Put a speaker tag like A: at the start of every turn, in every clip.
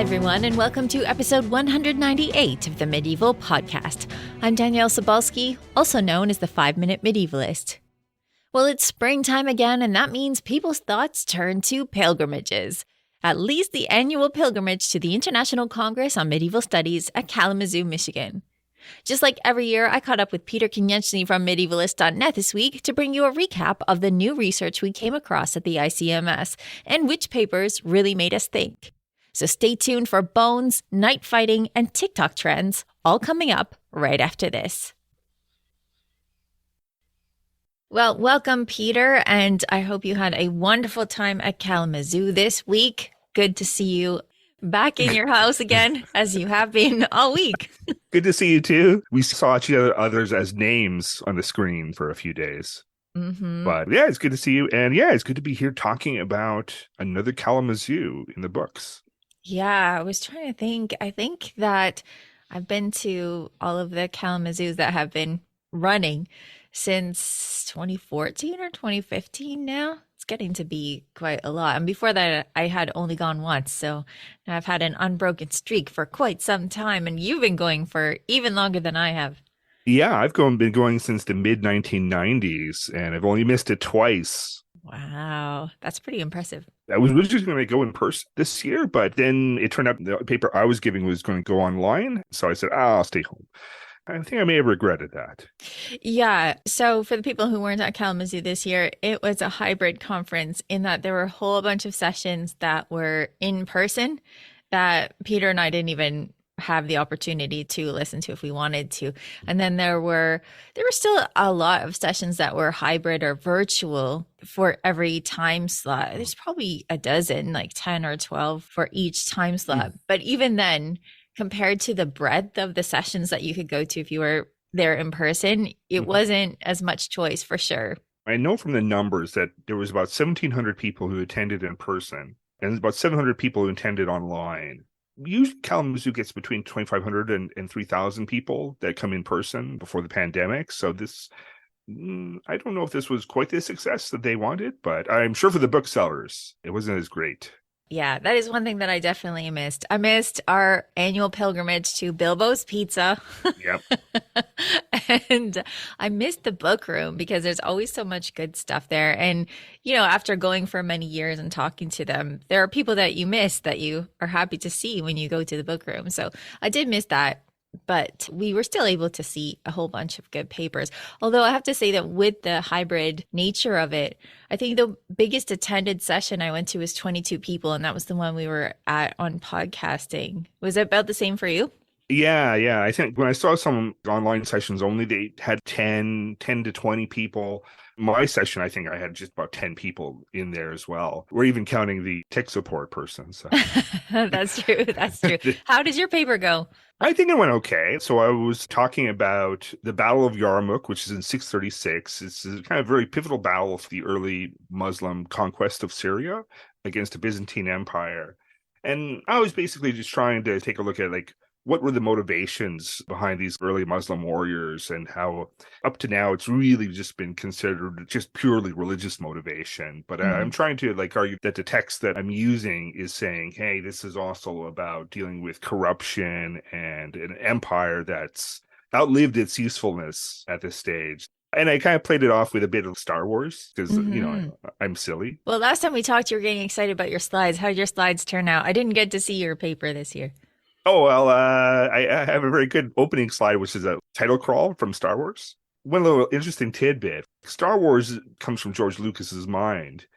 A: everyone, and welcome to episode 198 of the Medieval Podcast. I'm Danièle Sobalski, also known as the 5-Minute Medievalist. Well, it's springtime again, and that means people's thoughts turn to pilgrimages. At least the annual pilgrimage to the International Congress on Medieval Studies at Kalamazoo, Michigan. Just like every year, I caught up with Peter Konieczny from Medievalist.net this week to bring you a recap of the new research we came across at the ICMS and which papers really made us think. So stay tuned for bones, night fighting, and TikTok trends, all coming up right after this. Well, welcome, Peter, and I hope you had a wonderful time at Kalamazoo this week. Good to see you back in your house again, as you have been all week.
B: Good to see you, too. We saw each others as names on the screen for a few days.
A: Mm-hmm.
B: But yeah, it's good to see you. And yeah, it's good to be here talking about another Kalamazoo in the books.
A: Yeah, I was trying to think. I think that I've been to all of the Kalamazoos that have been running since 2014 or 2015 now. It's getting to be quite a lot. And before that, I had only gone once. So I've had an unbroken streak for quite some time. And you've been going for even longer than I have.
B: Yeah, I've been going since the mid-1990s, and I've only missed it twice.
A: Wow, that's pretty impressive.
B: I was just going to go in person this year, but then it turned out the paper I was giving was going to go online. So I said, I'll stay home. I think I may have regretted that.
A: Yeah. So for the people who weren't at Kalamazoo this year, it was a hybrid conference in that there were a whole bunch of sessions that were in person that Peter and I didn't even have the opportunity to listen to if we wanted to. And then there were still a lot of sessions that were hybrid or virtual for every time slot. There's probably a dozen, like 10 or 12 for each time slot. But even then, compared to the breadth of the sessions that you could go to if you were there in person, it wasn't as much choice for sure.
B: I know from the numbers that there was about 1,700 people who attended in person and about 700 people who attended online. Usually Kalamazoo gets between 2,500 and 3,000 people that come in person before the pandemic. So this, I don't know if this was quite the success that they wanted, but I'm sure for the booksellers, it wasn't as great.
A: Yeah, that is one thing that I definitely missed. I missed our annual pilgrimage to Bilbo's Pizza.
B: Yep.
A: And I missed the book room because there's always so much good stuff there. And, you know, after going for many years and talking to them, there are people that you miss that you are happy to see when you go to the book room. So I did miss that. But we were still able to see a whole bunch of good papers. Although I have to say that with the hybrid nature of it, I think the biggest attended session I went to was 22 people. And that was the one we were at on podcasting. Was it about the same for you?
B: Yeah. I think when I saw some online sessions only, they had 10 to 20 people. My session, I think I had just about 10 people in there as well. We're even counting the tech support person. So.
A: That's true. How did your paper go?
B: I think it went okay. So I was talking about the Battle of Yarmouk, which is in 636. It's a kind of very pivotal battle of the early Muslim conquest of Syria against the Byzantine Empire. And I was basically just trying to take a look at what were the motivations behind these early Muslim warriors and how up to now it's really just been considered just purely religious motivation. But I'm trying to argue that the text that I'm using is saying, hey, this is also about dealing with corruption and an empire that's outlived its usefulness at this stage. And I kind of played it off with a bit of Star Wars because, I'm silly.
A: Well, last time we talked, you were getting excited about your slides. How did your slides turn out? I didn't get to see your paper this year.
B: Oh, well, I have a very good opening slide, which is a title crawl from Star Wars. One little interesting tidbit. Star Wars comes from George Lucas's mind,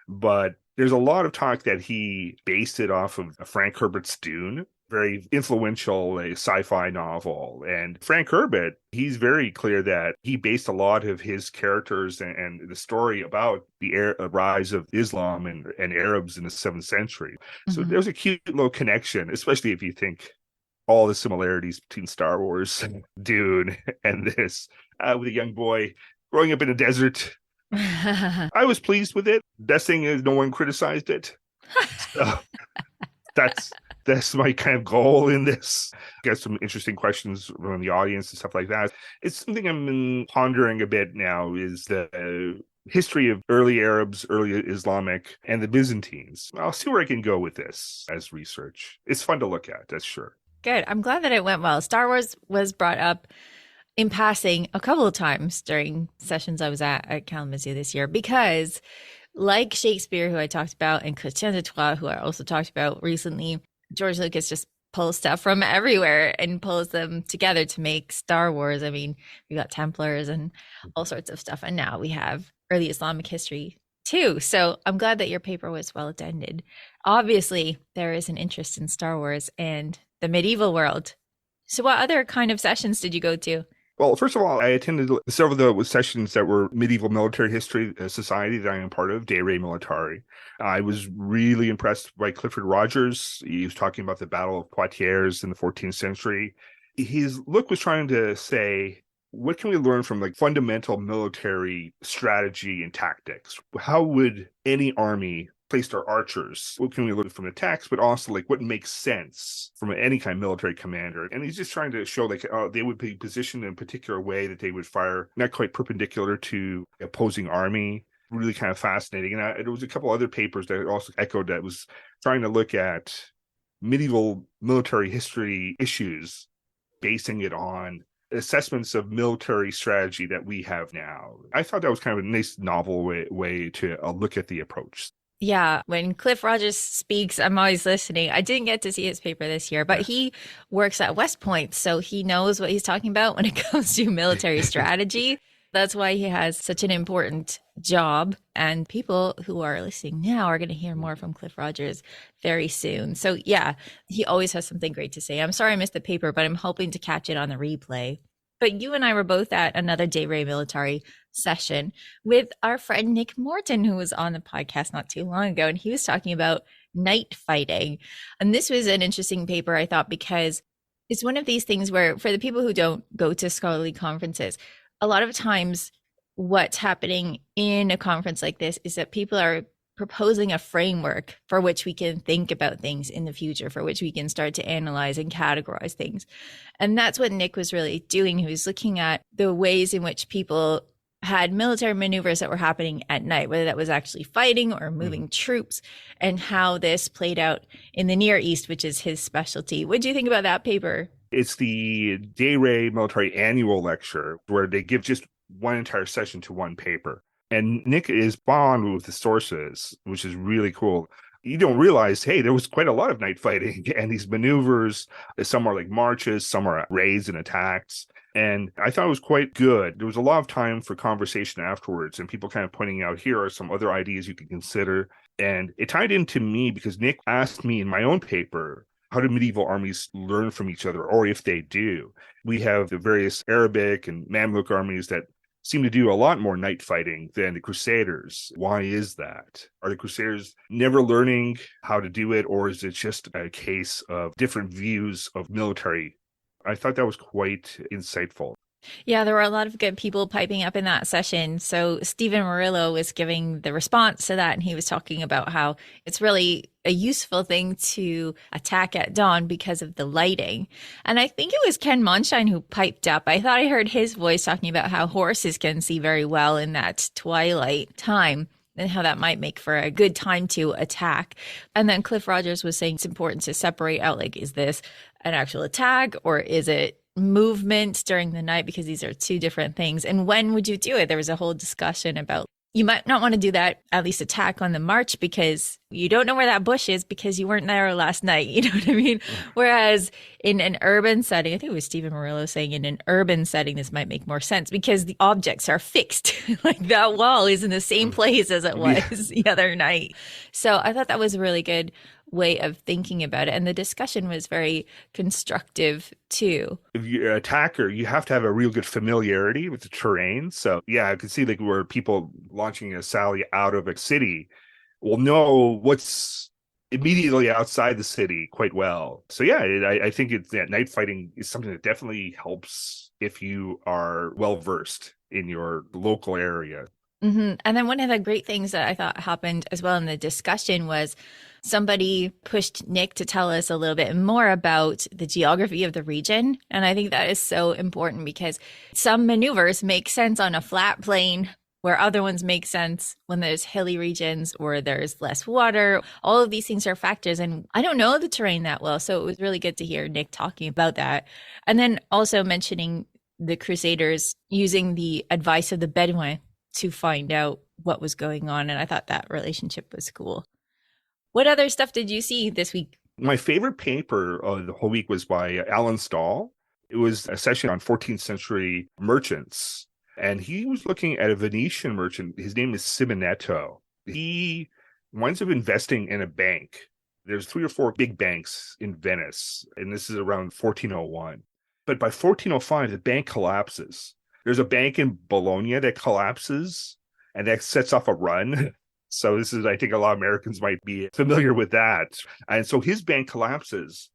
B: but there's a lot of talk that he based it off of Frank Herbert's Dune, very influential sci-fi novel. And Frank Herbert, he's very clear that he based a lot of his characters and the story about the rise of Islam and Arabs in the 7th century. So there's a cute little connection, especially if you think all the similarities between Star Wars and Dune and this, with a young boy growing up in a desert. I was pleased with it. Best thing is no one criticized it. So that's my kind of goal in this. Get some interesting questions from the audience and stuff like that. It's something I'm pondering a bit now, is history of early Arabs, early Islamic, and the Byzantines. I'll see where I can go with this as research. It's fun to look at, that's sure.
A: Good. I'm glad that it went well. Star Wars was brought up in passing a couple of times during sessions I was at Kalamazoo this year because, like Shakespeare, who I talked about, and Chrétien de Troyes, who I also talked about recently, George Lucas just pulls stuff from everywhere and pulls them together to make Star Wars. I mean, we got Templars and all sorts of stuff, and now we have early Islamic history too. So I'm glad that your paper was well attended. Obviously, there is an interest in Star Wars and the medieval world. So what other kind of sessions did you go to?
B: Well, first of all, I attended several of the sessions that were Medieval Military History Society that I am part of, De Re Militari. I was really impressed by Clifford Rogers. He was talking about the Battle of Poitiers in the 14th century. His look was trying to say, what can we learn from like fundamental military strategy and tactics? How would any army place their archers? What can we learn from the text, but also like what makes sense from any kind of military commander? And he's just trying to show like they would be positioned in a particular way that they would fire not quite perpendicular to opposing army. Really kind of fascinating. And there was a couple other papers that also echoed that, was trying to look at medieval military history issues, basing it on assessments of military strategy that we have now. I thought that was kind of a nice novel way to look at the approach.
A: Yeah, when Cliff Rogers speaks, I'm always listening. I didn't get to see his paper this year, but he works at West Point, so he knows what he's talking about when it comes to military strategy. That's why he has such an important job, and people who are listening now are going to hear more from Cliff Rogers very soon. So yeah, he always has something great to say. I'm sorry I missed the paper, but I'm hoping to catch it on the replay. But you and I were both at another De Re Militari session with our friend Nick Morton, who was on the podcast not too long ago, and he was talking about night fighting. And this was an interesting paper, I thought, because it's one of these things where, for the people who don't go to scholarly conferences, a lot of times what's happening in a conference like this is that people are proposing a framework for which we can think about things in the future, for which we can start to analyze and categorize things. And that's what Nick was really doing. He was looking at the ways in which people had military maneuvers that were happening at night, whether that was actually fighting or moving troops, and how this played out in the Near East, which is his specialty. What do you think about that paper?
B: It's the De Re Military Annual Lecture, where they give just one entire session to one paper. And Nick is bond with the sources, which is really cool. You don't realize, hey, there was quite a lot of night fighting and these maneuvers. Some are like marches, some are raids and attacks. And I thought it was quite good. There was a lot of time for conversation afterwards and people kind of pointing out, here are some other ideas you can consider. And it tied into me because Nick asked me in my own paper, how do medieval armies learn from each other, or if they do? We have the various Arabic and Mamluk armies that seem to do a lot more night fighting than the Crusaders. Why is that? Are the Crusaders never learning how to do it, or is it just a case of different views of military? I thought that was quite insightful.
A: Yeah, there were a lot of good people piping up in that session. So Stephen Murillo was giving the response to that, and he was talking about how it's really a useful thing to attack at dawn because of the lighting. And I think it was Ken Monshine who piped up. I thought I heard his voice talking about how horses can see very well in that twilight time, and how that might make for a good time to attack. And then Cliff Rogers was saying it's important to separate out, like, is this an actual attack or is it movement during the night, because these are two different things. And when would you do it? There was a whole discussion about, you might not want to do that, at least attack on the march, because you don't know where that bush is because you weren't there last night. You know what I mean? Whereas in an urban setting, I think it was Stephen Murillo saying in an urban setting, this might make more sense because the objects are fixed. Like that wall is in the same place as it was the other night. So I thought that was a really good way of thinking about it. And the discussion was very constructive too.
B: If you're an attacker, you have to have a real good familiarity with the terrain. So yeah, I could see like where people launching a sally out of a city will know what's immediately outside the city quite well. So yeah, I think that night fighting is something that definitely helps if you are well versed in your local area.
A: Mm-hmm. And then one of the great things that I thought happened as well in the discussion was somebody pushed Nick to tell us a little bit more about the geography of the region. And I think that is so important because some maneuvers make sense on a flat plain where other ones make sense when there's hilly regions or there's less water. All of these things are factors. And I don't know the terrain that well. So it was really good to hear Nick talking about that. And then also mentioning the Crusaders using the advice of the Bedouin to find out what was going on. And I thought that relationship was cool. What other stuff did you see this week?
B: My favorite paper of the whole week was by Alan Stahl. It was a session on 14th century merchants. And he was looking at a Venetian merchant. His name is Simonetto. He winds up investing in a bank. There's 3 or 4 big banks in Venice, and this is around 1401. But by 1405, the bank collapses. There's a bank in Bologna that collapses, and that sets off a run. So this is, I think a lot of Americans might be familiar with that. And so his bank collapses,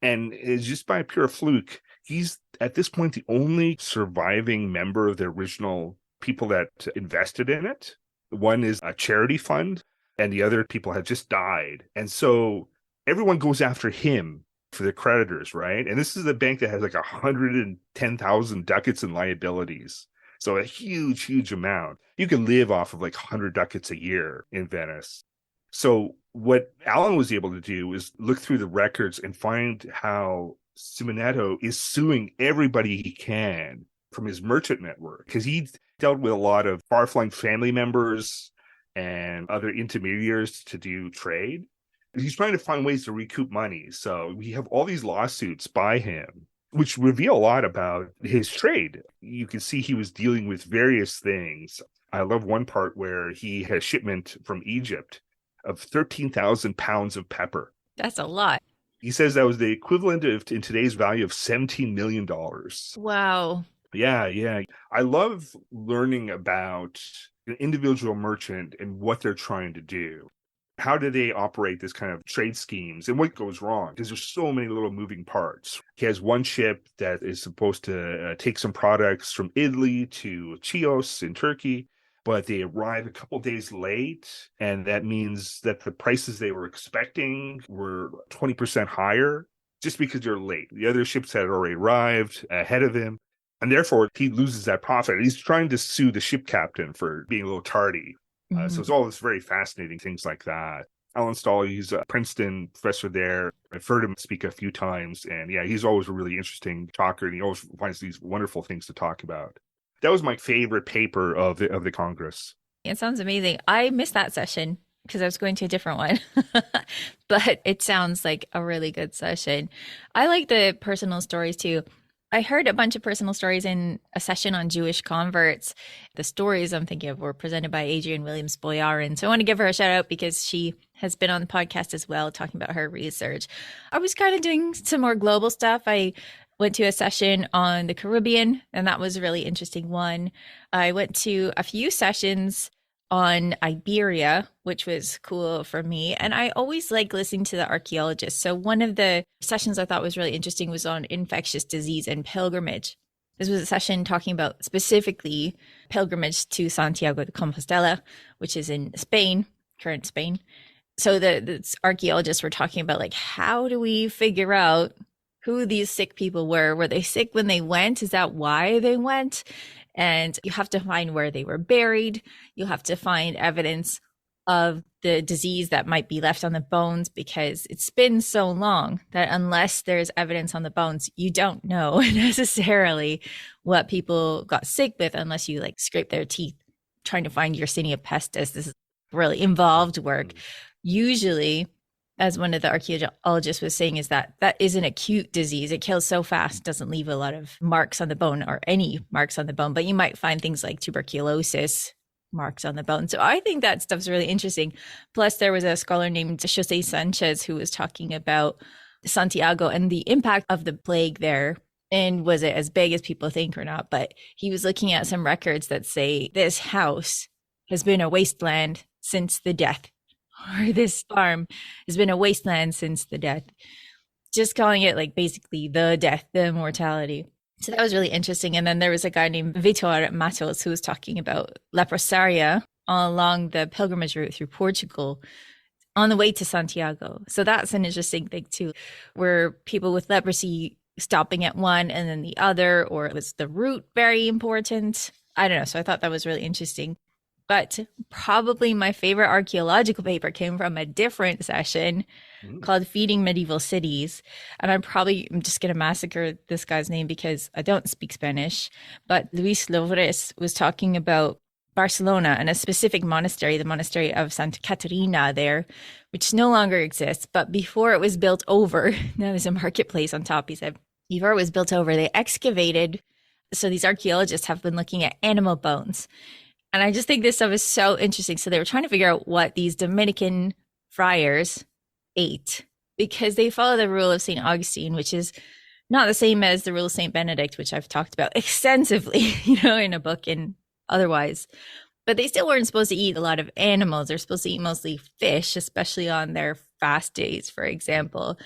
B: and it's just by pure fluke. He's at this point the only surviving member of the original people that invested in it. One is a charity fund, and the other people have just died. And so everyone goes after him for the creditors, right? And this is a bank that has like 110,000 ducats in liabilities. So a huge, huge amount. You can live off of like 100 ducats a year in Venice. So what Alan was able to do is look through the records and find how Simonetto is suing everybody he can from his merchant network, because he dealt with a lot of far-flung family members and other intermediaries to do trade. He's trying to find ways to recoup money. So we have all these lawsuits by him, which reveal a lot about his trade. You can see he was dealing with various things. I love one part where he had a shipment from Egypt of 13,000 pounds of pepper.
A: That's a lot.
B: He says that was the equivalent of, in today's value, of $17 million.
A: Wow.
B: Yeah. I love learning about an individual merchant and what they're trying to do. How do they operate this kind of trade schemes and what goes wrong? Because there's so many little moving parts. He has one ship that is supposed to take some products from Italy to Chios in Turkey, but they arrive a couple days late, and that means that the prices they were expecting were 20% higher just because they're late. The other ships had already arrived ahead of him, and therefore he loses that profit. He's trying to sue the ship captain for being a little tardy. So it's all this very fascinating things like that. Alan Stahl, he's a Princeton professor there. I've heard him speak a few times, and yeah, he's always a really interesting talker, and he always finds these wonderful things to talk about. That was my favorite paper of the Congress.
A: It sounds amazing. I missed that session because I was going to a different one, but it sounds like a really good session. I like the personal stories too. I heard a bunch of personal stories in a session on Jewish converts. The stories I'm thinking of were presented by Adrienne Williams-Boyarin. So I want to give her a shout out because she has been on the podcast as well, talking about her research. I was kind of doing some more global stuff. I went to a session on the Caribbean, and that was a really interesting one. I went to a few sessions on Iberia, which was cool for me. And I always like listening to the archaeologists. So one of the sessions I thought was really interesting was on infectious disease and pilgrimage. This was a session talking about specifically pilgrimage to Santiago de Compostela, which is in Spain, current Spain. So the archaeologists were talking about like, how do we figure out who these sick people were? Were they sick when they went? Is that why they went? And you have to find where they were buried. You'll have to find evidence of the disease that might be left on the bones, because it's been so long that unless there's evidence on the bones, you don't know necessarily what people got sick with unless you like scrape their teeth trying to find Yersinia pestis. This is really involved work. Usually, as one of the archaeologists was saying, is that is an acute disease. It kills so fast, doesn't leave a lot of marks on the bone or any marks on the bone, but you might find things like tuberculosis marks on the bone. So I think that stuff's really interesting. Plus, there was a scholar named Jose Sanchez who was talking about Santiago and the impact of the plague there. And was it as big as people think or not? But he was looking at some records that say this house has been a wasteland since the death. Or this farm has been a wasteland since the death. Just calling it like basically the death, the mortality. So that was really interesting. And then there was a guy named Vitor Matos who was talking about leprosaria along the pilgrimage route through Portugal on the way to Santiago. So that's an interesting thing too, where people with leprosy stopping at one and then the other, or was the route very important? I don't know. So I thought that was really interesting. But probably my favorite archaeological paper came from a different session called Feeding Medieval Cities. And I'm just going to massacre this guy's name because I don't speak Spanish. But Luis Lovres was talking about Barcelona and a specific monastery, the monastery of Santa Caterina there, which no longer exists. But before it was built over, now there's a marketplace on top, he said, before it was built over, they excavated. So these archaeologists have been looking at animal bones. And I just think this stuff is so interesting. So they were trying to figure out what these Dominican friars ate, because they follow the rule of St. Augustine, which is not the same as the rule of St. Benedict, which I've talked about extensively, in a book and otherwise. But they still weren't supposed to eat a lot of animals. They're supposed to eat mostly fish, especially on their fast days, for example.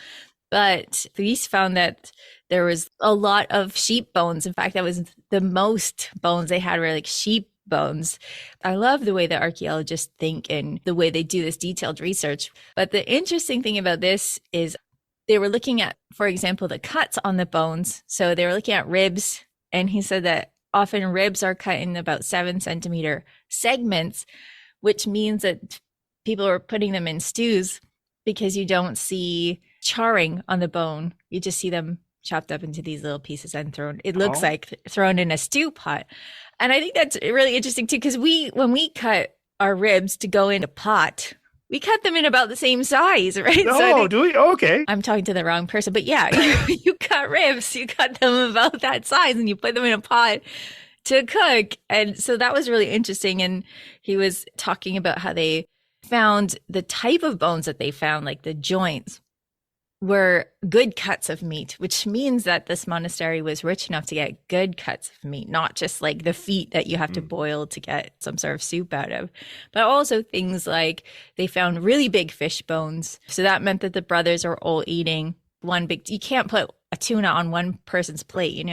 A: But police found that there was a lot of sheep bones. In fact, that was the most bones they had were like sheep bones. I love the way that archaeologists think and the way they do this detailed research. But the interesting thing about this is they were looking at, for example, the cuts on the bones. So they were looking at ribs. And he said that often ribs are cut in about 7-centimeter segments, which means that people are putting them in stews because you don't see charring on the bone. You just see them chopped up into these little pieces and thrown. It looks like thrown in a stew pot. And I think that's really interesting too, because when we cut our ribs to go in a pot, we cut them in about the same size, right?
B: Oh, do we? Okay.
A: I'm talking to the wrong person, but yeah, you cut ribs, you cut them about that size and you put them in a pot to cook. And so that was really interesting. And he was talking about how they found the type of bones that they found, like the joints, were good cuts of meat, which means that this monastery was rich enough to get good cuts of meat, not just like the feet that you have to boil to get some sort of soup out of, but also things like they found really big fish bones. So that meant that the brothers are all eating you can't put a tuna on one person's plate,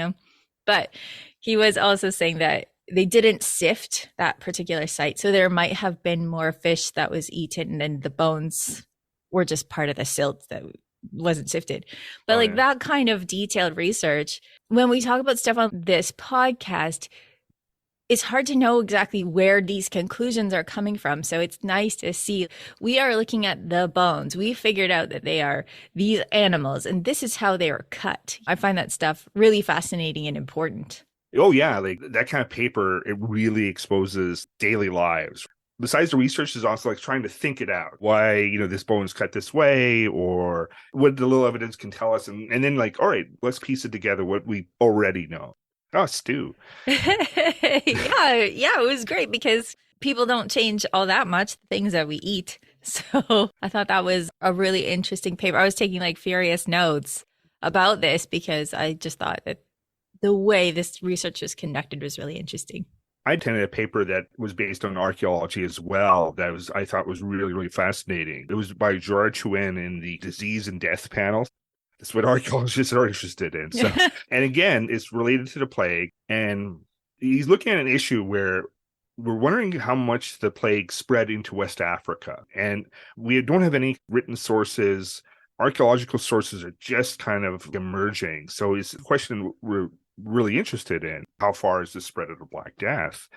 A: But he was also saying that they didn't sift that particular site. So there might have been more fish that was eaten and the bones were just part of the silt that wasn't sifted. But that kind of detailed research, when we talk about stuff on this podcast, it's hard to know exactly where these conclusions are coming from. So it's nice to see we are looking at the bones. We figured out that they are these animals and this is how they are cut. I find that stuff really fascinating and important.
B: Oh yeah, like that kind of paper, it really exposes daily lives. Besides the research is also like trying to think it out. Why, this bone is cut this way, or what the little evidence can tell us. And then like, all right, let's piece it together what we already know. Oh, stew.
A: Yeah, it was great because people don't change all that much, the things that we eat. So I thought that was a really interesting paper. I was taking like furious notes about this because I just thought that the way this research was conducted was really interesting.
B: I attended a paper that was based on archaeology as well. I thought was really, really fascinating. It was by George Chuen in the disease and death panel. That's what archaeologists are interested in. So, and again, it's related to the plague. And he's looking at an issue where we're wondering how much the plague spread into West Africa. And we don't have any written sources. Archaeological sources are just kind of emerging. So it's a question we're really interested in. How far is the spread of the Black Death?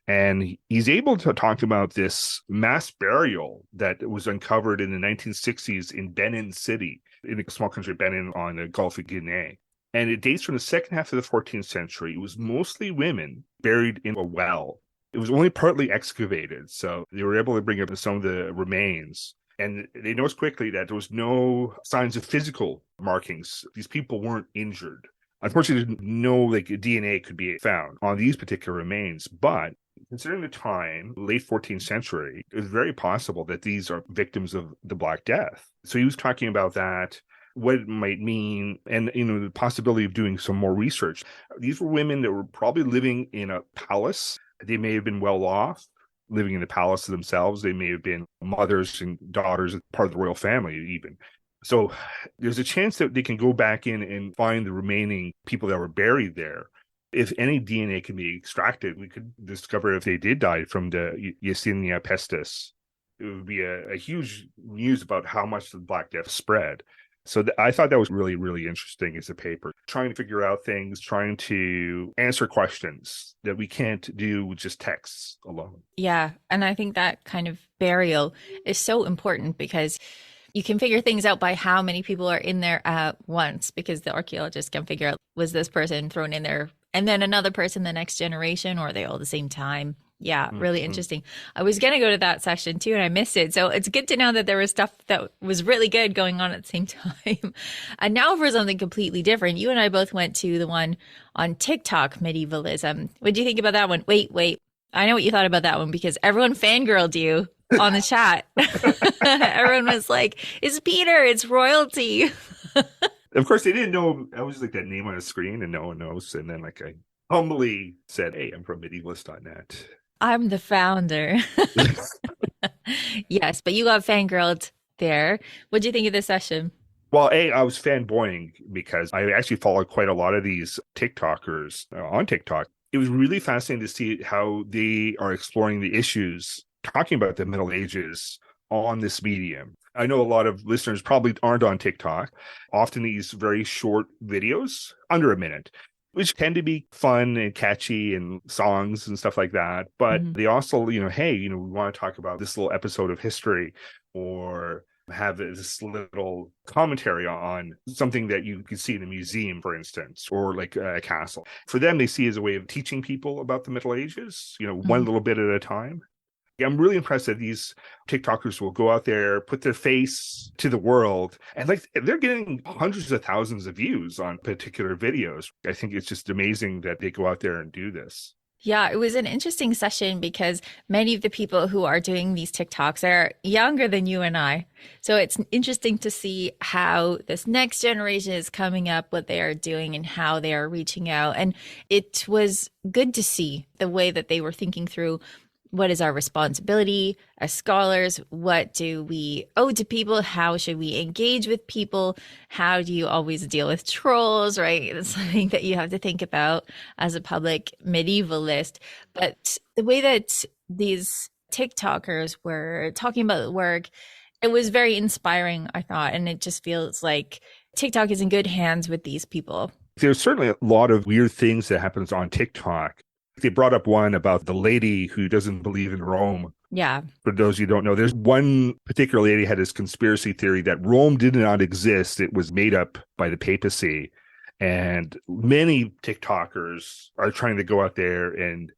B: And he's able to talk about this mass burial that was uncovered in the 1960s in Benin City, in a small country, Benin, on the Gulf of Guinea. And it dates from the second half of the 14th century. It was mostly women buried in a well. It was only partly excavated, so they were able to bring up some of the remains. And they noticed quickly that there was no signs of physical markings. These people weren't injured. Unfortunately, no DNA could be found on these particular remains, but considering the time, late 14th century, it was very possible that these are victims of the Black Death. So he was talking about that, what it might mean, and the possibility of doing some more research. These were women that were probably living in a palace. They may have been well off, living in the palace themselves. They may have been mothers and daughters, part of the royal family even. So there's a chance that they can go back in and find the remaining people that were buried there. If any DNA can be extracted, we could discover if they did die from the Yersinia pestis. It would be a huge news about how much the Black Death spread. So I thought that was really, really interesting as a paper, trying to figure out things, trying to answer questions that we can't do with just texts alone.
A: Yeah. And I think that kind of burial is so important because you can figure things out by how many people are in there at once, because the archaeologists can figure out, was this person thrown in there and then another person the next generation, or are they all the same time? Yeah, really interesting. I was going to go to that session too, and I missed it. So it's good to know that there was stuff that was really good going on at the same time. And now for something completely different. You and I both went to the one on TikTok, Medievalism. What do you think about that one? Wait. I know what you thought about that one because everyone fangirled you on the chat. Everyone was like, it's Peter, it's royalty.
B: Of course, they didn't know. I was like that name on a screen and no one knows. And then like I humbly said, hey, I'm from medievalist.net.
A: I'm the founder. Yes, but you got fangirled there. What do you think of this session?
B: Well, I was fanboying because I actually follow quite a lot of these TikTokers on TikTok. It was really fascinating to see how they are exploring the issues, talking about the Middle Ages on this medium. I know a lot of listeners probably aren't on TikTok. Often these very short videos, under a minute, which tend to be fun and catchy and songs and stuff like that. But they also, hey, we want to talk about this little episode of history or have this little commentary on something that you could see in a museum, for instance, or like a castle. For them, they see it as a way of teaching people about the Middle Ages, one little bit at a time. I'm really impressed that these TikTokers will go out there, put their face to the world, and like they're getting hundreds of thousands of views on particular videos. I think it's just amazing that they go out there and do this.
A: Yeah, it was an interesting session because many of the people who are doing these TikToks are younger than you and I. So it's interesting to see how this next generation is coming up, what they are doing and how they are reaching out. And it was good to see the way that they were thinking through what is our responsibility as scholars? What do we owe to people? How should we engage with people? How do you always deal with trolls, right? It's something that you have to think about as a public medievalist. But the way that these TikTokers were talking about the work, it was very inspiring, I thought. And it just feels like TikTok is in good hands with these people.
B: There's certainly a lot of weird things that happens on TikTok. They brought up one about the lady who doesn't believe in Rome.
A: Yeah.
B: For those you don't know, there's one particular lady had this conspiracy theory that Rome did not exist. It was made up by the papacy. And many TikTokers are trying to go out there and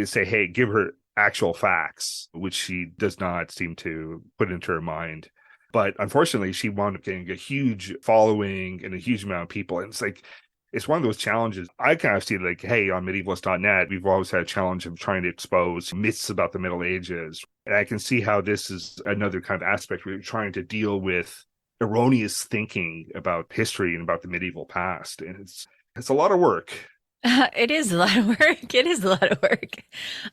B: say, hey, give her actual facts, which she does not seem to put into her mind. But unfortunately, she wound up getting a huge following and a huge amount of people. And it's like, it's one of those challenges. I kind of see it like, hey, on medievalist.net, we've always had a challenge of trying to expose myths about the Middle Ages. And I can see how this is another kind of aspect where you're trying to deal with erroneous thinking about history and about the medieval past. And it's a lot of work.
A: It is a lot of work. It is a lot of work.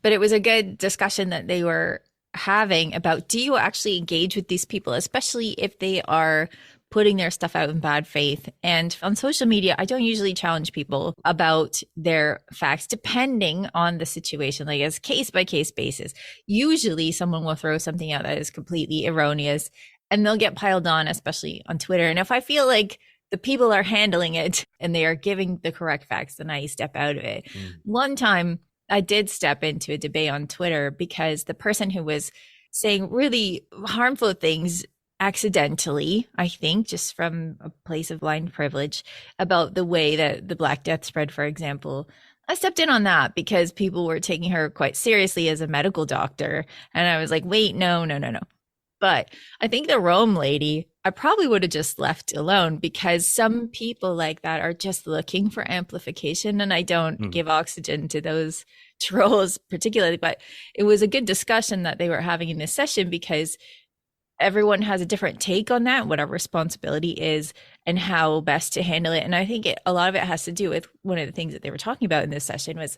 A: But it was a good discussion that they were having about, do you actually engage with these people, especially if they are putting their stuff out in bad faith? And on social media, I don't usually challenge people about their facts, depending on the situation, like as case by case basis. Usually someone will throw something out that is completely erroneous and they'll get piled on, especially on Twitter. And if I feel like the people are handling it and they are giving the correct facts, then I step out of it. One time I did step into a debate on Twitter because the person who was saying really harmful things accidentally, I think, just from a place of blind privilege, about the way that the Black Death spread, for example. I stepped in on that because people were taking her quite seriously as a medical doctor. And I was like, wait, no. But I think the Rome lady, I probably would have just left alone, because some people like that are just looking for amplification. And I don't give oxygen to those trolls particularly. But it was a good discussion that they were having in this session, because everyone has a different take on that, what our responsibility is and how best to handle it. And I think a lot of it has to do with one of the things that they were talking about in this session was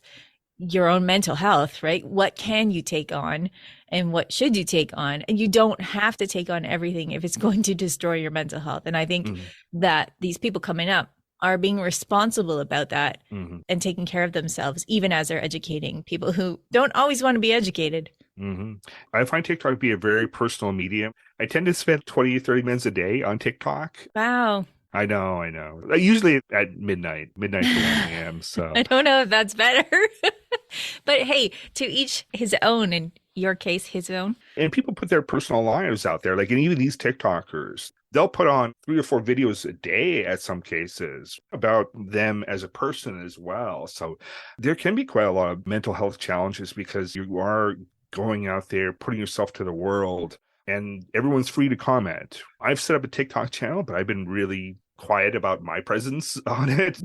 A: your own mental health, right? What can you take on and what should you take on? And you don't have to take on everything if it's going to destroy your mental health. And I think that these people coming up are being responsible about that and taking care of themselves, even as they're educating people who don't always want to be educated.
B: Hmm. I find TikTok to be a very personal medium. I tend to spend 20, 30 minutes a day on TikTok.
A: Wow.
B: I know, I know. Usually at midnight to 1 a.m.
A: I
B: So,
A: don't know if that's better. But hey, to each his own, in your case, his own.
B: and people put their personal lives out there. Like, and even these TikTokers, they'll put on 3 or 4 videos a day at some cases about them as a person as well. So there can be quite a lot of mental health challenges because you are going out there, putting yourself to the world, and everyone's free to comment. I've set up a TikTok channel, but I've been really quiet about my presence on it.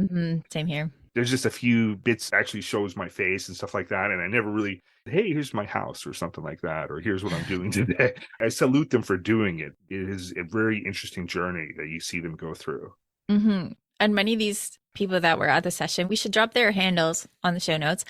A: Same here.
B: There's just a few bits actually shows my face and stuff like that. And I never really, hey, here's my house or something like that, or here's what I'm doing today. I salute them for doing it. It is a very interesting journey that you see them go through.
A: And many of these people that were at the session, we should drop their handles on the show notes,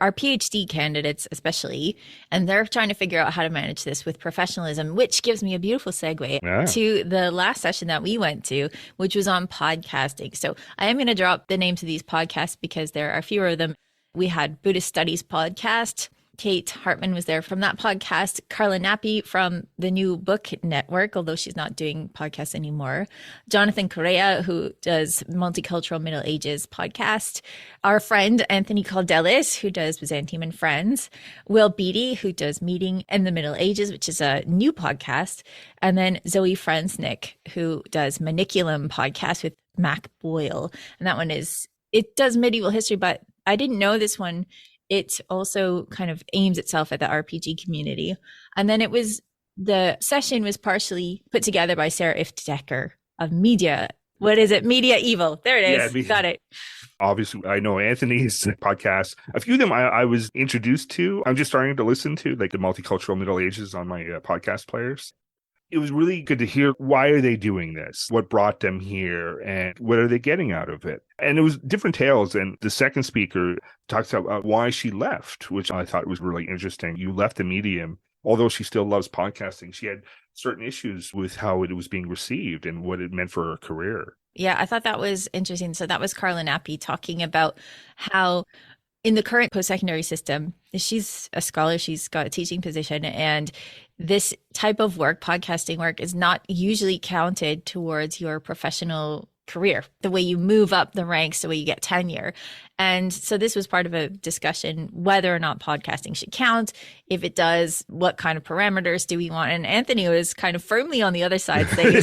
A: are PhD candidates especially, and they're trying to figure out how to manage this with professionalism, which gives me a beautiful segue to the last session that we went to, which was on podcasting. So I am going to drop the names of these podcasts because there are fewer of them. We had Buddhist Studies podcast. Kate Hartman was there from that podcast. Carla Nappi from the New Book Network, although she's not doing podcasts anymore. Jonathan Correa, who does Multicultural Middle Ages podcast. Our friend Anthony Caldelis, who does Byzantium and Friends. Will Beatty, who does Meeting in the Middle Ages, which is a new podcast. And then Zoe Frensnick, who does Maniculum podcast with Mac Boyle. And that one it does medieval history, but I didn't know this one. It also kind of aims itself at the RPG community. And then the session was partially put together by Sarah Iftedecker of Media. What is it? Media Evil. There it is. Yeah, got it.
B: Obviously, I know Anthony's podcast. A few of them I was introduced to. I'm just starting to listen to, like the Multicultural Middle Ages on my podcast players. It was really good to hear, why are they doing this? What brought them here? And what are they getting out of it? And it was different tales. And the second speaker talks about why she left, which I thought was really interesting. You left the medium, although she still loves podcasting. She had certain issues with how it was being received and what it meant for her career.
A: Yeah, I thought that was interesting. So that was Carla Nappi talking about how in the current post-secondary system, she's a scholar, she's got a teaching position, and this type of work, podcasting work, is not usually counted towards your professional career, the way you move up the ranks, the way you get tenure. And so this was part of a discussion whether or not podcasting should count. If it does, what kind of parameters do we want? And Anthony was kind of firmly on the other side, saying,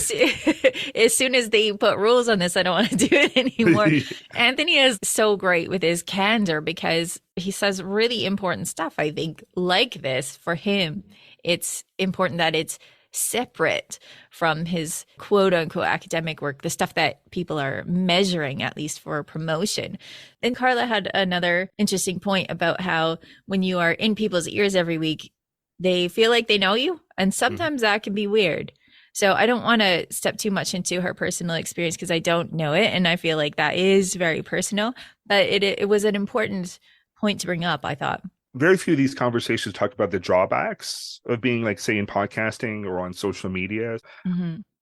A: as soon as they put rules on this, I don't want to do it anymore. Anthony is so great with his candor because he says really important stuff. I think like this for him, it's important that it's separate from his quote unquote academic work, the stuff that people are measuring, at least for promotion. And Carla had another interesting point about how when you are in people's ears every week, they feel like they know you. And sometimes that can be weird. So I don't want to step too much into her personal experience because I don't know it. And I feel like that is very personal, but it was an important point to bring up, I thought.
B: Very few of these conversations talk about the drawbacks of being, like, say, in podcasting or on social media.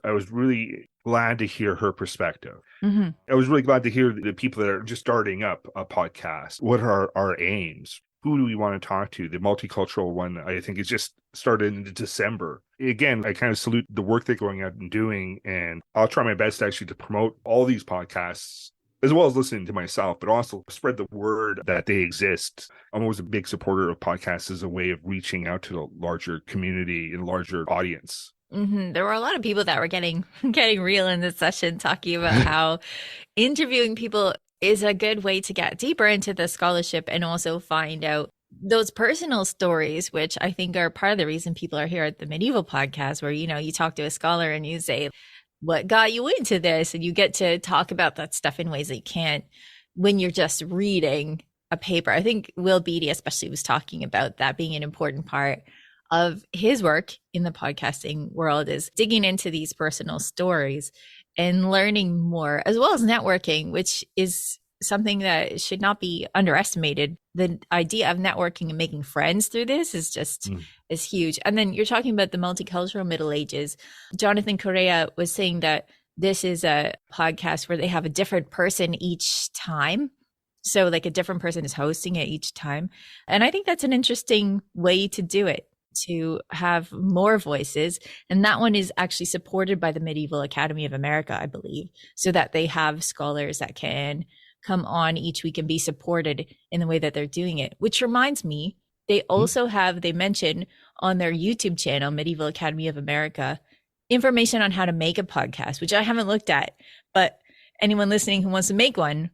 B: I was really glad to hear her perspective. I was really glad to hear the people that are just starting up a podcast. What are our aims? Who do we want to talk to? The multicultural one, I think, is just started in December. Again, I kind of salute the work they're going out and doing, and I'll try my best actually to promote all these podcasts, as well as listening to myself, but also spread the word that they exist. I'm always a big supporter of podcasts as a way of reaching out to the larger community and larger audience.
A: There were a lot of people that were getting real in this session, talking about how interviewing people is a good way to get deeper into the scholarship and also find out those personal stories, which I think are part of the reason people are here at the Medieval Podcast, where, you know, you talk to a scholar and you say, what got you into this? And you get to talk about that stuff in ways that you can't when you're just reading a paper. I think Will Beatty especially was talking about that being an important part of his work in the podcasting world, is digging into these personal stories and learning more, as well as networking, which is something that should not be underestimated. The idea of networking and making friends through this is just is huge. And then you're talking about the multicultural Middle Ages. Jonathan Correa was saying that this is a podcast where they have a different person each time. So like a different person is hosting it each time. And I think that's an interesting way to do it. to have more voices. And that one is actually supported by the Medieval Academy of America, I believe, so that they have scholars that can come on each week and be supported in the way that they're doing it. Which reminds me, they also have, they mention on their YouTube channel, Medieval Academy of America, information on how to make a podcast, which I haven't looked at, but anyone listening who wants to make one,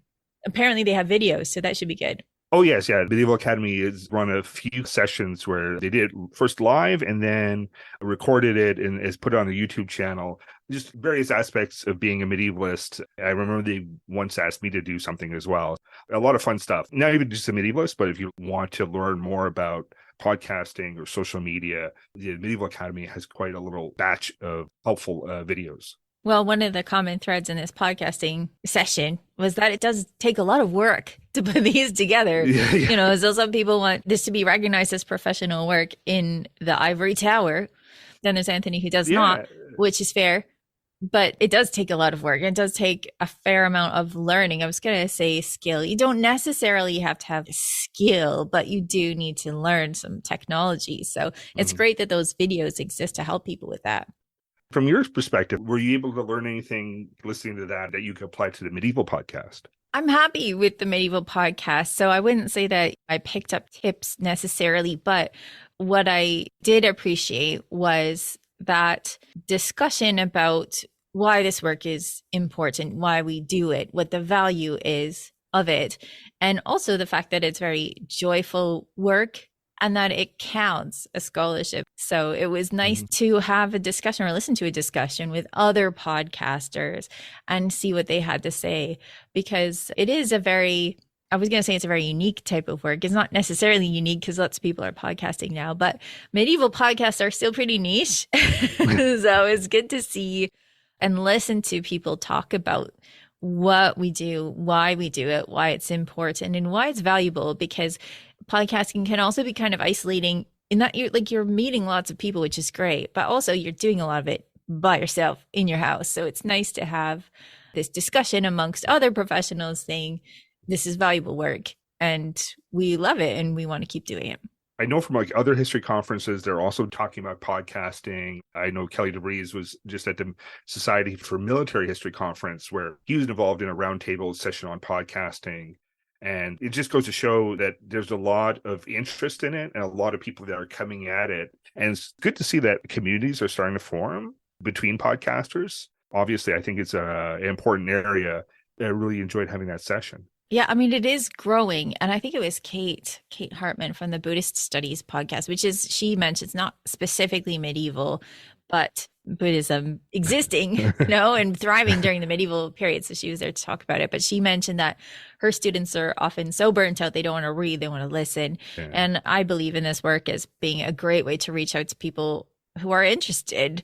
A: apparently they have videos, so that should be good.
B: Oh, yes. Yeah. Medieval Academy has run a few sessions where they did first live and then recorded it and has put it on the YouTube channel. Just various aspects of being a medievalist. I remember they once asked me to do something as well. A lot of fun stuff. Not even just a medievalist, but if you want to learn more about podcasting or social media, the Medieval Academy has quite a little batch of helpful videos.
A: Well, one of the common threads in this podcasting session was that it does take a lot of work to put these together.
B: Yeah.
A: You know, so some people want this to be recognized as professional work in the ivory tower. Then there's Anthony who does not, which is fair. But it does take a lot of work. It does take a fair amount of learning. I was going to say skill. You don't necessarily have to have skill, but you do need to learn some technology. So it's great that those videos exist to help people with that.
B: From your perspective, were you able to learn anything listening to that you could apply to the medieval podcast?
A: I'm happy with the medieval podcast. So I wouldn't say that I picked up tips necessarily, but what I did appreciate was that discussion about why this work is important, why we do it, what the value is of it, and also the fact that it's very joyful work and that it counts as scholarship. So it was nice to have a discussion or listen to a discussion with other podcasters and see what they had to say, because it is a very, I was going to say it's a very unique type of work. It's not necessarily unique because lots of people are podcasting now, but medieval podcasts are still pretty niche. So it's good to see and listen to people talk about what we do, why we do it, why it's important, and why it's valuable, because podcasting can also be kind of isolating in that you're meeting lots of people, which is great, but also you're doing a lot of it by yourself in your house. So it's nice to have this discussion amongst other professionals saying, this is valuable work and we love it and we want to keep doing it.
B: I know from other history conferences, they're also talking about podcasting. I know Kelly DeVries was just at the Society for Military History conference where he was involved in a roundtable session on podcasting. And it just goes to show that there's a lot of interest in it and a lot of people that are coming at it. And it's good to see that communities are starting to form between podcasters. Obviously, I think it's an important area. I really enjoyed having that session.
A: Yeah, I mean, it is growing. And I think it was Kate Hartman from the Buddhist Studies podcast, which is, she mentions not specifically medieval, but Buddhism existing, and thriving during the medieval period. So she was there to talk about it. But she mentioned that her students are often so burnt out, they don't want to read, they want to listen. Yeah. And I believe in this work as being a great way to reach out to people who are interested,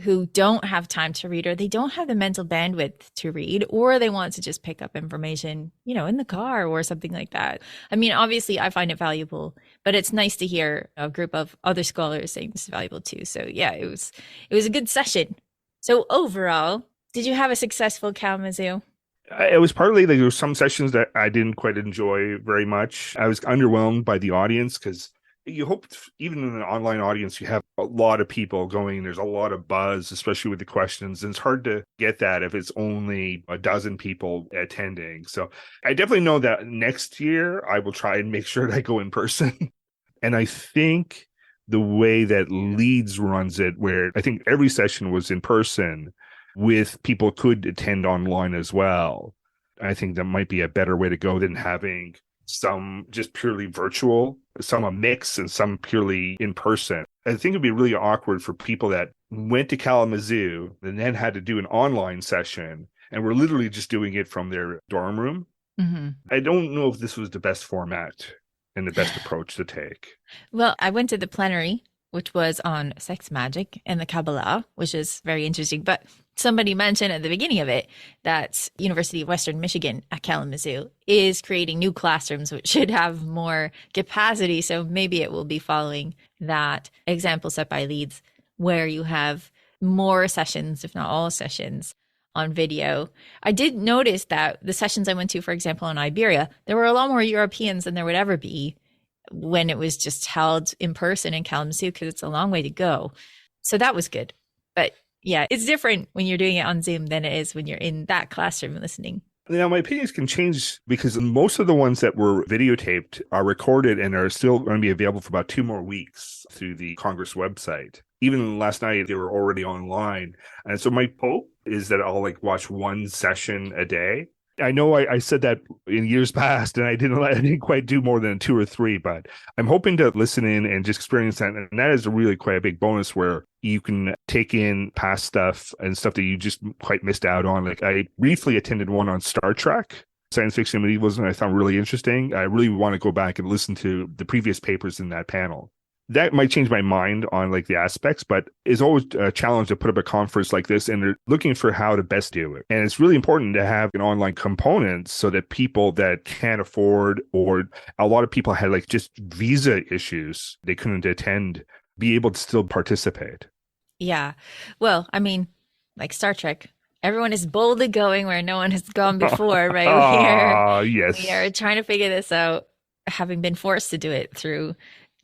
A: who don't have time to read, or they don't have the mental bandwidth to read, or they want to just pick up information, in the car or something like that. I mean, obviously I find it valuable, but it's nice to hear a group of other scholars saying this is valuable too. So yeah, it was a good session. So overall, did you have a successful Kalamazoo?
B: It was partly there were some sessions that I didn't quite enjoy very much. I was underwhelmed by the audience because you hope even in an online audience, you have a lot of people going. There's a lot of buzz, especially with the questions. And it's hard to get that if it's only a dozen people attending. So I definitely know that next year I will try and make sure that I go in person. And I think the way that Leeds runs it, where I think every session was in person with people could attend online as well. I think that might be a better way to go than having some just purely virtual, some a mix, and some purely in person. I think it'd be really awkward for people that went to Kalamazoo and then had to do an online session and were literally just doing it from their dorm room. Mm-hmm. I don't know if this was the best format and the best approach to take.
A: Well, I went to the plenary, which was on sex magic and the Kabbalah, which is very interesting. But somebody mentioned at the beginning of it that University of Western Michigan at Kalamazoo is creating new classrooms, which should have more capacity. So maybe it will be following that example set by Leeds, where you have more sessions, if not all sessions, on video. I did notice that the sessions I went to, for example, in Iberia, there were a lot more Europeans than there would ever be when it was just held in person in Kalamazoo, because it's a long way to go. So that was good. But yeah, it's different when you're doing it on Zoom than it is when you're in that classroom listening.
B: Now, my opinions can change because most of the ones that were videotaped are recorded and are still going to be available for about 2 more weeks through the Congress website. Even last night, they were already online. And so my hope is that I'll watch one session a day. I know I said that in years past, and I didn't quite do more than 2 or 3, but I'm hoping to listen in and just experience that. And that is really quite a big bonus where you can take in past stuff and stuff that you just quite missed out on. I briefly attended one on Star Trek, science fiction and medievalism, I found really interesting. I really want to go back and listen to the previous papers in that panel. That might change my mind on the aspects, but it's always a challenge to put up a conference like this, and they're looking for how to best do it. And it's really important to have an online component so that people that can't afford, or a lot of people had just visa issues, they couldn't attend, be able to still participate.
A: Yeah. Well, I mean, like Star Trek, everyone is boldly going where no one has gone before, right?
B: Yes.
A: We are trying to figure this out, having been forced to do it through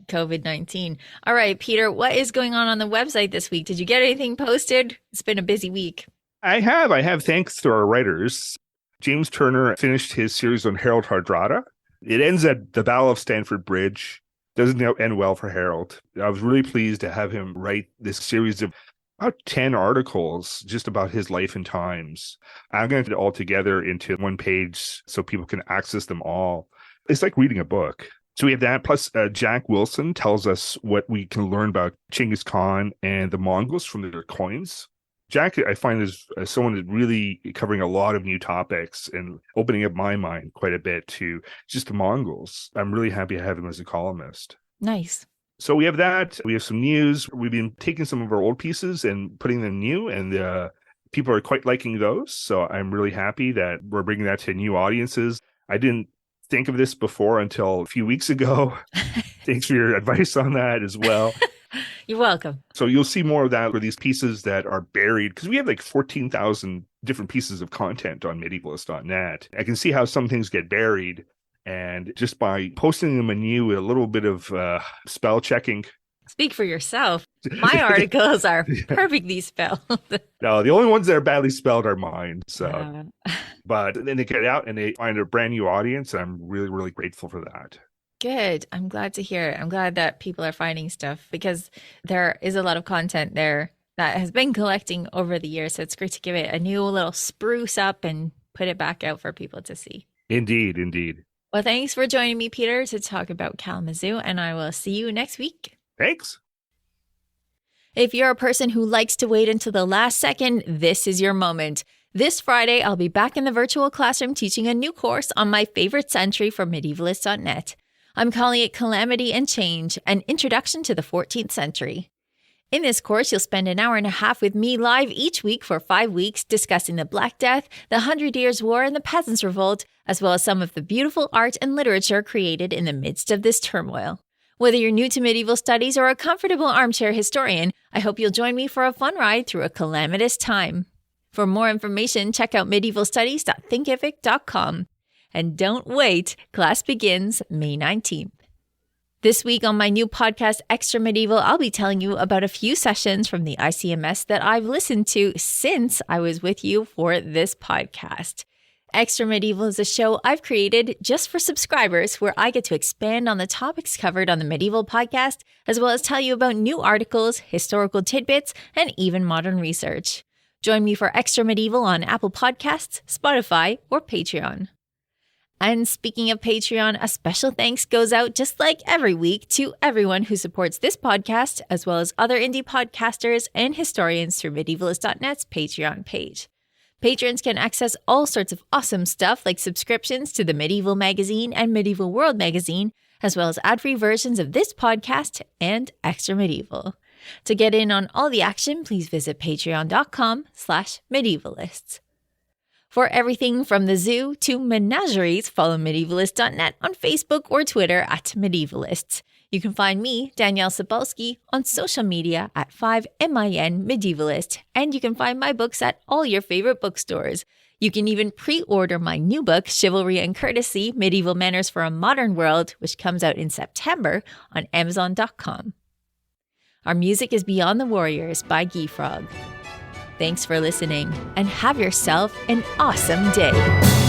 A: COVID-19. All right, Peter, what is going on the website this week? Did you get anything posted? It's been a busy week.
B: I have, thanks to our writers. James Turner finished his series on Harold Hardrada. It ends at the Battle of Stamford Bridge. Doesn't end well for Harold. I was really pleased to have him write this series of about 10 articles just about his life and times. I'm going to put it all together into one page so people can access them all. It's like reading a book. So we have that, plus Jack Wilson tells us what we can learn about Genghis Khan and the Mongols from their coins. Jack, I find, is someone that's really covering a lot of new topics and opening up my mind quite a bit to just the Mongols. I'm really happy to have him as a columnist.
A: Nice.
B: So we have that. We have some news. We've been taking some of our old pieces and putting them new, and people are quite liking those. So I'm really happy that we're bringing that to new audiences. I didn't think of this before until a few weeks ago. Thanks for your advice on that as well.
A: You're welcome.
B: So you'll see more of that for these pieces that are buried, because we have 14,000 different pieces of content on medievalist.net. I can see how some things get buried, and just by posting them anew with a little bit of spell checking.
A: Speak for yourself. My articles are perfectly spelled.
B: No, the only ones that are badly spelled are mine. So, but then they get out and they find a brand new audience, and I'm really, really grateful for that.
A: Good. I'm glad to hear it. I'm glad that people are finding stuff, because there is a lot of content there that has been collecting over the years. So it's great to give it a new little spruce up and put it back out for people to see.
B: Indeed, indeed.
A: Well, thanks for joining me, Peter, to talk about Kalamazoo, and I will see you next week.
B: Thanks.
A: If you're a person who likes to wait until the last second, this is your moment. This Friday, I'll be back in the virtual classroom teaching a new course on my favorite century from Medievalism.net. I'm calling it Calamity and Change, an introduction to the 14th century. In this course, you'll spend an hour and a half with me live each week for 5 weeks, discussing the Black Death, the 100 Years' War, and the Peasants' Revolt, as well as some of the beautiful art and literature created in the midst of this turmoil. Whether you're new to medieval studies or a comfortable armchair historian, I hope you'll join me for a fun ride through a calamitous time. For more information, check out medievalstudies.thinkific.com. And don't wait, class begins May 19th. This week on my new podcast, Extra Medieval, I'll be telling you about a few sessions from the ICMS that I've listened to since I was with you for this podcast. Extra Medieval is a show I've created just for subscribers, where I get to expand on the topics covered on the Medieval podcast, as well as tell you about new articles, historical tidbits, and even modern research. Join me for Extra Medieval on Apple Podcasts, Spotify, or Patreon. And speaking of Patreon, a special thanks goes out, just like every week, to everyone who supports this podcast, as well as other indie podcasters and historians through Medievalist.net's Patreon page. Patrons can access all sorts of awesome stuff, like subscriptions to the Medieval Magazine and Medieval World Magazine, as well as ad-free versions of this podcast and Extra Medieval. To get in on all the action, please visit patreon.com/medievalists. For everything from the zoo to menageries, follow Medievalist.net on Facebook or Twitter at Medievalists. You can find me, Danièle Cebulski, on social media at 5MIN Medievalist, and you can find my books at all your favorite bookstores. You can even pre-order my new book, Chivalry and Courtesy, Medieval Manners for a Modern World, which comes out in September on Amazon.com. Our music is Beyond the Warriors by Geefrog. Thanks for listening, and have yourself an awesome day.